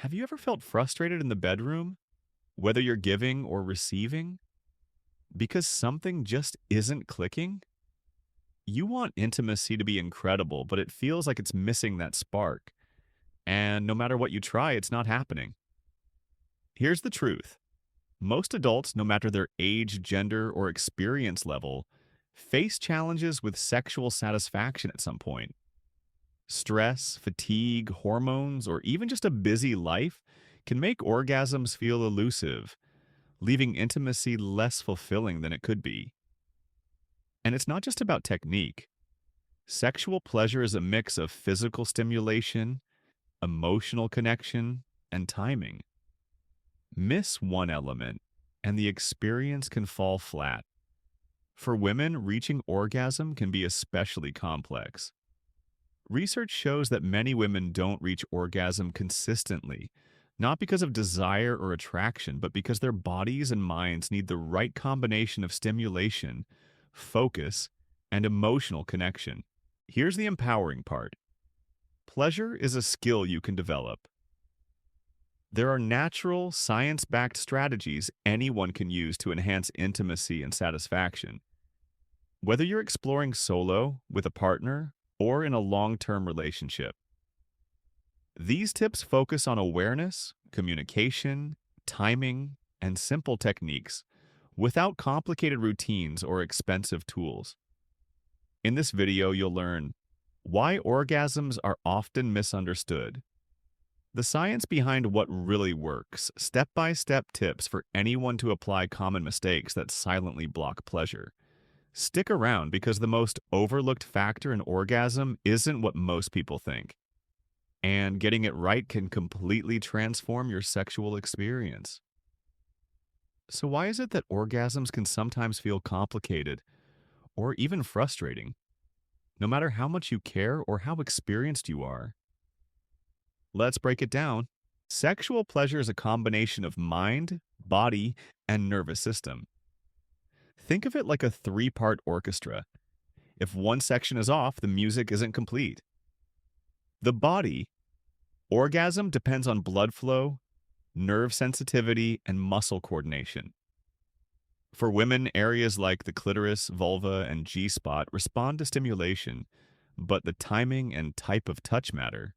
Have you ever felt frustrated in the bedroom, whether you're giving or receiving, because something just isn't clicking? You want intimacy to be incredible, but it feels like it's missing that spark. And no matter what you try, it's not happening. Here's the truth. Most adults, no matter their age, gender, or experience level, face challenges with sexual satisfaction at some point. Stress, fatigue, hormones, or even just a busy life can make orgasms feel elusive, leaving intimacy less fulfilling than it could be. And it's not just about technique. Sexual pleasure is a mix of physical stimulation, emotional connection, and timing. Miss one element, and the experience can fall flat. For women, reaching orgasm can be especially complex. Research shows that many women don't reach orgasm consistently, not because of desire or attraction, but because their bodies and minds need the right combination of stimulation, focus, and emotional connection. Here's the empowering part. Pleasure is a skill you can develop. There are natural, science-backed strategies anyone can use to enhance intimacy and satisfaction. Whether you're exploring solo, with a partner, or in a long-term relationship. These tips focus on awareness, communication, timing, and simple techniques without complicated routines or expensive tools. In this video, you'll learn why orgasms are often misunderstood, the science behind what really works, step-by-step tips for anyone to apply common mistakes that silently block pleasure. Stick around because the most overlooked factor in orgasm isn't what most people think. And getting it right can completely transform your sexual experience. So why is it that orgasms can sometimes feel complicated or even frustrating, no matter how much you care or how experienced you are? Let's break it down. Sexual pleasure is a combination of mind, body, and nervous system. Think of it like a three-part orchestra. If one section is off, the music isn't complete. The body, orgasm depends on blood flow, nerve sensitivity, and muscle coordination. For women, areas like the clitoris, vulva, and G-spot respond to stimulation, but the timing and type of touch matter.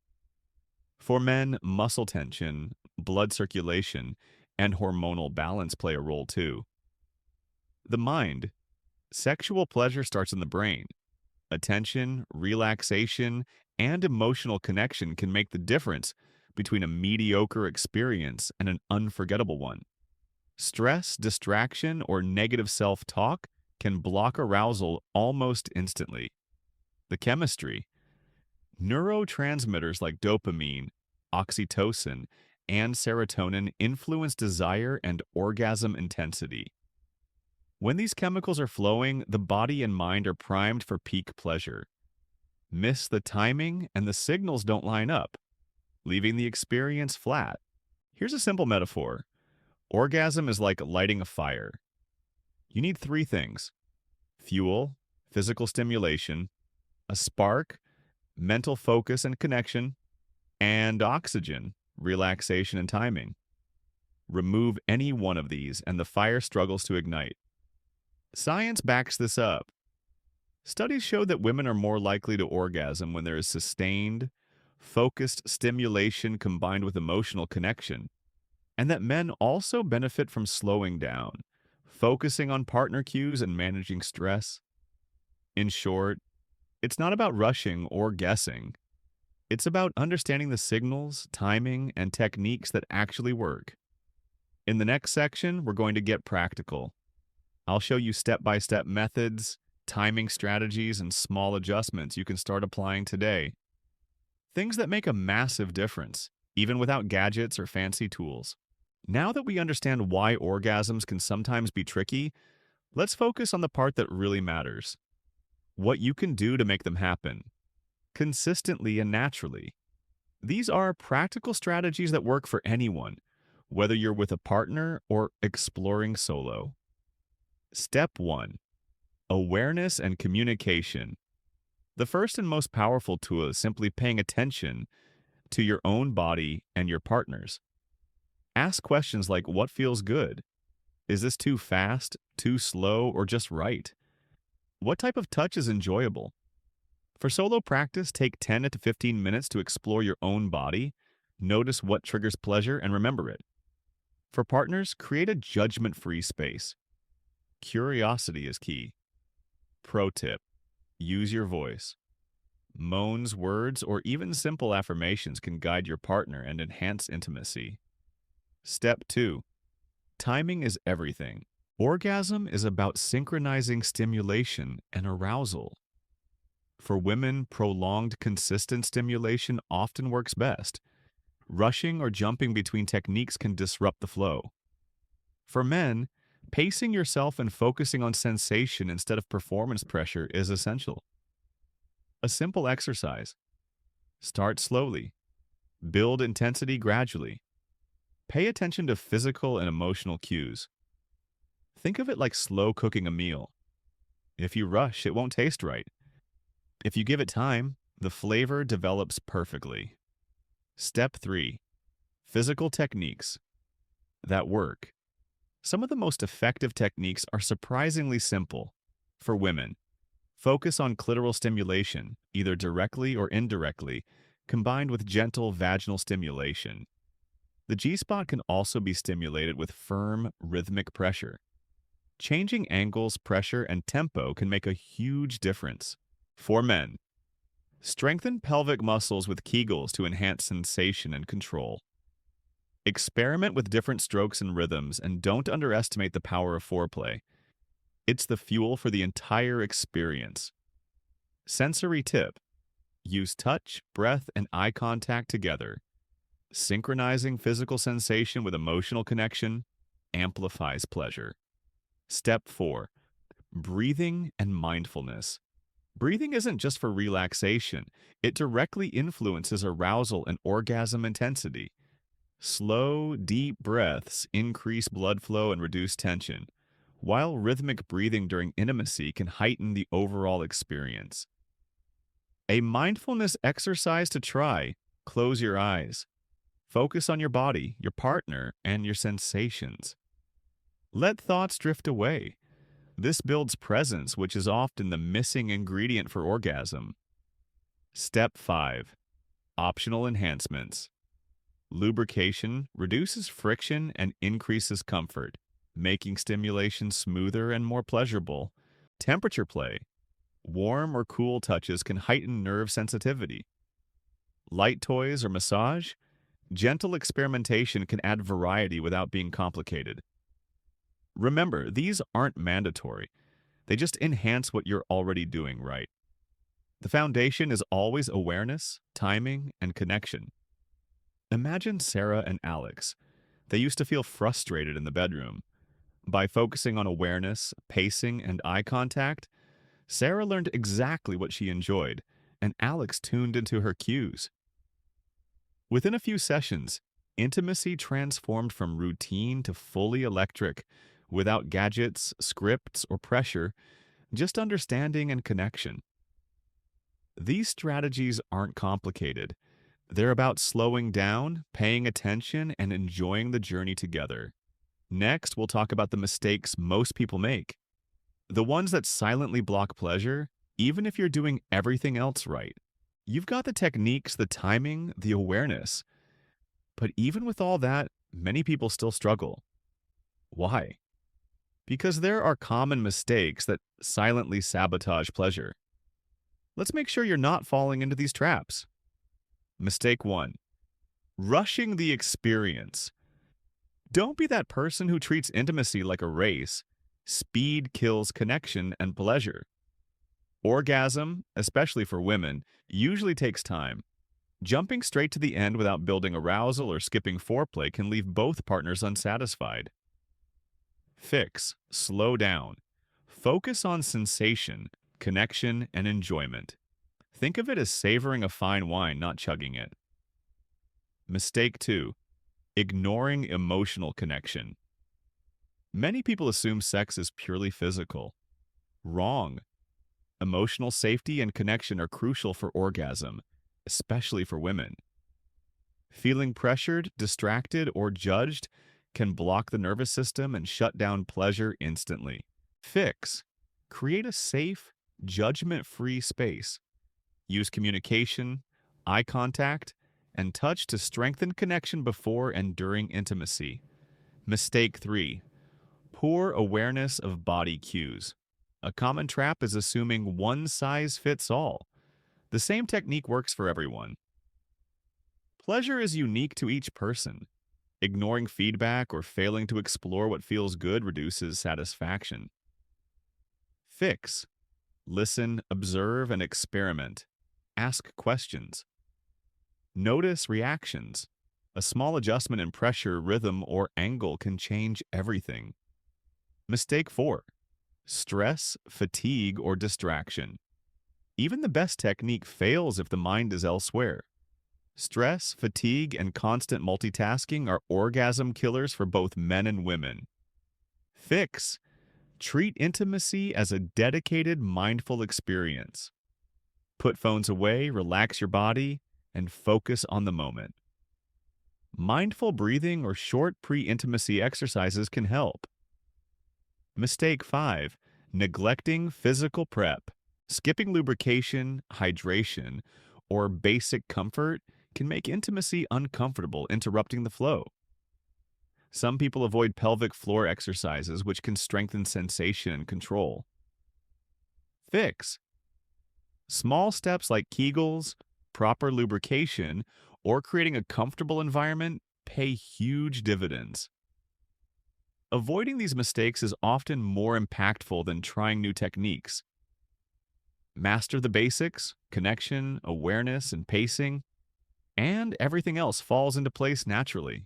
For men, muscle tension, blood circulation, and hormonal balance play a role too. The mind, sexual pleasure starts in the brain. Attention, relaxation, and emotional connection can make the difference between a mediocre experience and an unforgettable one. Stress, distraction, or negative self-talk can block arousal almost instantly. The chemistry, neurotransmitters like dopamine, oxytocin, and serotonin influence desire and orgasm intensity. When these chemicals are flowing, the body and mind are primed for peak pleasure. Miss the timing and the signals don't line up, leaving the experience flat. Here's a simple metaphor. Orgasm is like lighting a fire. You need three things: fuel, physical stimulation; a spark, mental focus and connection; and oxygen, relaxation and timing. Remove any one of these, and the fire struggles to ignite. Science backs this up. Studies show that women are more likely to orgasm when there is sustained, focused stimulation combined with emotional connection, and that men also benefit from slowing down, focusing on partner cues and managing stress. In short, it's not about rushing or guessing. It's about understanding the signals, timing, and techniques that actually work. In the next section, we're going to get practical. I'll show you step-by-step methods, timing strategies, and small adjustments you can start applying today. Things that make a massive difference, even without gadgets or fancy tools. Now that we understand why orgasms can sometimes be tricky, let's focus on the part that really matters. What you can do to make them happen, consistently and naturally. These are practical strategies that work for anyone, whether you're with a partner or exploring solo. Step 1. Awareness and communication. The first and most powerful tool is simply paying attention to your own body and your partner's. Ask questions like, what feels good? Is this too fast, too slow, or just right? What type of touch is enjoyable? For solo practice, take 10 to 15 minutes to explore your own body, notice what triggers pleasure, and remember it. For partners, create a judgment-free space. Curiosity is key. Pro tip: use your voice. Moans, words, or even simple affirmations can guide your partner and enhance intimacy. Step 2. Timing is everything. Orgasm is about synchronizing stimulation and arousal. For women, prolonged, consistent stimulation often works best. Rushing or jumping between techniques can disrupt the flow. For men, pacing yourself and focusing on sensation instead of performance pressure is essential. A simple exercise. Start slowly. Build intensity gradually. Pay attention to physical and emotional cues. Think of it like slow cooking a meal. If you rush, it won't taste right. If you give it time, the flavor develops perfectly. Step 3. Physical techniques that work. Some of the most effective techniques are surprisingly simple. For women, focus on clitoral stimulation, either directly or indirectly, combined with gentle vaginal stimulation. The G-spot can also be stimulated with firm, rhythmic pressure. Changing angles, pressure, and tempo can make a huge difference. For men, strengthen pelvic muscles with Kegels to enhance sensation and control. Experiment with different strokes and rhythms, and don't underestimate the power of foreplay. It's the fuel for the entire experience. Sensory tip: use touch, breath, and eye contact together. Synchronizing physical sensation with emotional connection amplifies pleasure. Step 4. Breathing and mindfulness. Breathing isn't just for relaxation, it directly influences arousal and orgasm intensity. Slow, deep breaths increase blood flow and reduce tension, while rhythmic breathing during intimacy can heighten the overall experience. A mindfulness exercise to try: close your eyes. Focus on your body, your partner, and your sensations. Let thoughts drift away. This builds presence, which is often the missing ingredient for orgasm. Step 5. Optional enhancements. Lubrication reduces friction and increases comfort, making stimulation smoother and more pleasurable. Temperature play. Warm or cool touches can heighten nerve sensitivity. Light toys or massage. Gentle experimentation can add variety without being complicated. Remember, these aren't mandatory. They just enhance what you're already doing right. The foundation is always awareness, timing, and connection. Imagine Sarah and Alex. They used to feel frustrated in the bedroom. By focusing on awareness, pacing, and eye contact, Sarah learned exactly what she enjoyed, and Alex tuned into her cues. Within a few sessions, intimacy transformed from routine to fully electric, without gadgets, scripts, or pressure, just understanding and connection. These strategies aren't complicated. They're about slowing down, paying attention, and enjoying the journey together. Next, we'll talk about the mistakes most people make. The ones that silently block pleasure, even if you're doing everything else right. You've got the techniques, the timing, the awareness. But even with all that, many people still struggle. Why? Because there are common mistakes that silently sabotage pleasure. Let's make sure you're not falling into these traps. Mistake 1. Rushing the experience. Don't be that person who treats intimacy like a race. Speed kills connection and pleasure. Orgasm, especially for women, usually takes time. Jumping straight to the end without building arousal or skipping foreplay can leave both partners unsatisfied. Fix. Slow down. Focus on sensation, connection, and enjoyment. Think of it as savoring a fine wine, not chugging it. Mistake 2. Ignoring emotional connection. Many people assume sex is purely physical. Wrong. Emotional safety and connection are crucial for orgasm, especially for women. Feeling pressured, distracted, or judged can block the nervous system and shut down pleasure instantly. Fix. Create a safe, judgment-free space. Use communication, eye contact, and touch to strengthen connection before and during intimacy. Mistake 3. Poor awareness of body cues. A common trap is assuming one size fits all. The same technique works for everyone. Pleasure is unique to each person. Ignoring feedback or failing to explore what feels good reduces satisfaction. Fix. Listen, observe, and experiment. Ask questions. Notice reactions. A small adjustment in pressure, rhythm, or angle can change everything. Mistake 4. Stress, fatigue, or distraction. Even the best technique fails if the mind is elsewhere. Stress, fatigue, and constant multitasking are orgasm killers for both men and women. Fix. Treat intimacy as a dedicated, mindful experience. Put phones away, relax your body, and focus on the moment. Mindful breathing or short pre-intimacy exercises can help. Mistake 5. Neglecting physical prep. Skipping lubrication, hydration, or basic comfort can make intimacy uncomfortable, interrupting the flow. Some people avoid pelvic floor exercises, which can strengthen sensation and control. Fix. Small steps like Kegels, proper lubrication, or creating a comfortable environment pay huge dividends. Avoiding these mistakes is often more impactful than trying new techniques. Master the basics, connection, awareness, and pacing, and everything else falls into place naturally.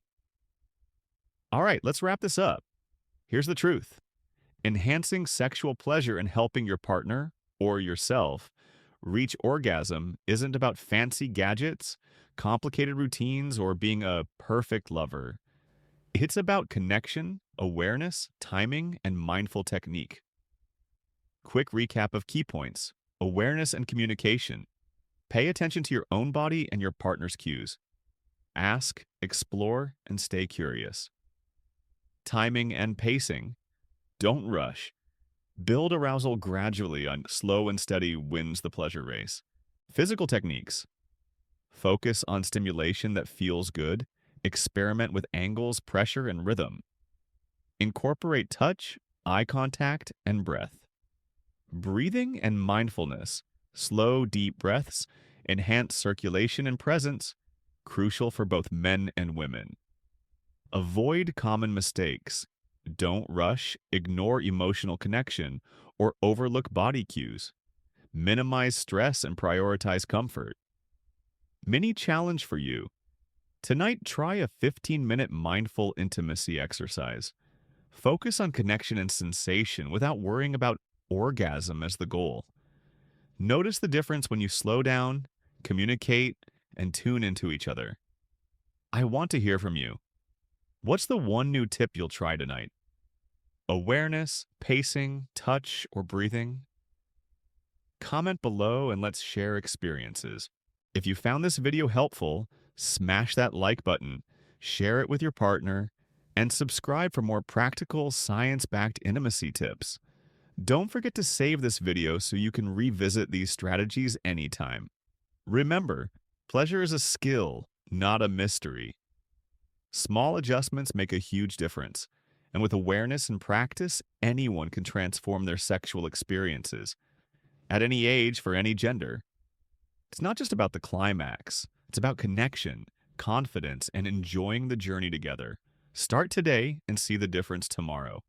All right, let's wrap this up. Here's the truth. Enhancing sexual pleasure and helping your partner, or yourself, reach orgasm isn't about fancy gadgets, complicated routines, or being a perfect lover. It's about connection, awareness, timing, and mindful technique. Quick recap of key points. Awareness and communication. Pay attention to your own body and your partner's cues. Ask, explore, and stay curious. Timing and pacing. Don't rush. Build arousal gradually, and slow and steady wins the pleasure race. Physical techniques. Focus on stimulation that feels good. Experiment with angles, pressure, and rhythm. Incorporate touch, eye contact, and breath. Breathing and mindfulness. Slow, deep breaths enhance circulation and presence, crucial for both men and women. Avoid common mistakes. Don't rush, ignore emotional connection, or overlook body cues. Minimize stress and prioritize comfort. Mini challenge for you. Tonight, try a 15-minute mindful intimacy exercise. Focus on connection and sensation without worrying about orgasm as the goal. Notice the difference when you slow down, communicate, and tune into each other. I want to hear from you. What's the one new tip you'll try tonight? Awareness, pacing, touch, or breathing? Comment below and let's share experiences. If you found this video helpful, smash that like button, share it with your partner, and subscribe for more practical, science-backed intimacy tips. Don't forget to save this video so you can revisit these strategies anytime. Remember, pleasure is a skill, not a mystery. Small adjustments make a huge difference, and with awareness and practice, anyone can transform their sexual experiences. At any age, for any gender. It's not just about the climax. It's about connection, confidence, and enjoying the journey together. Start today and see the difference tomorrow.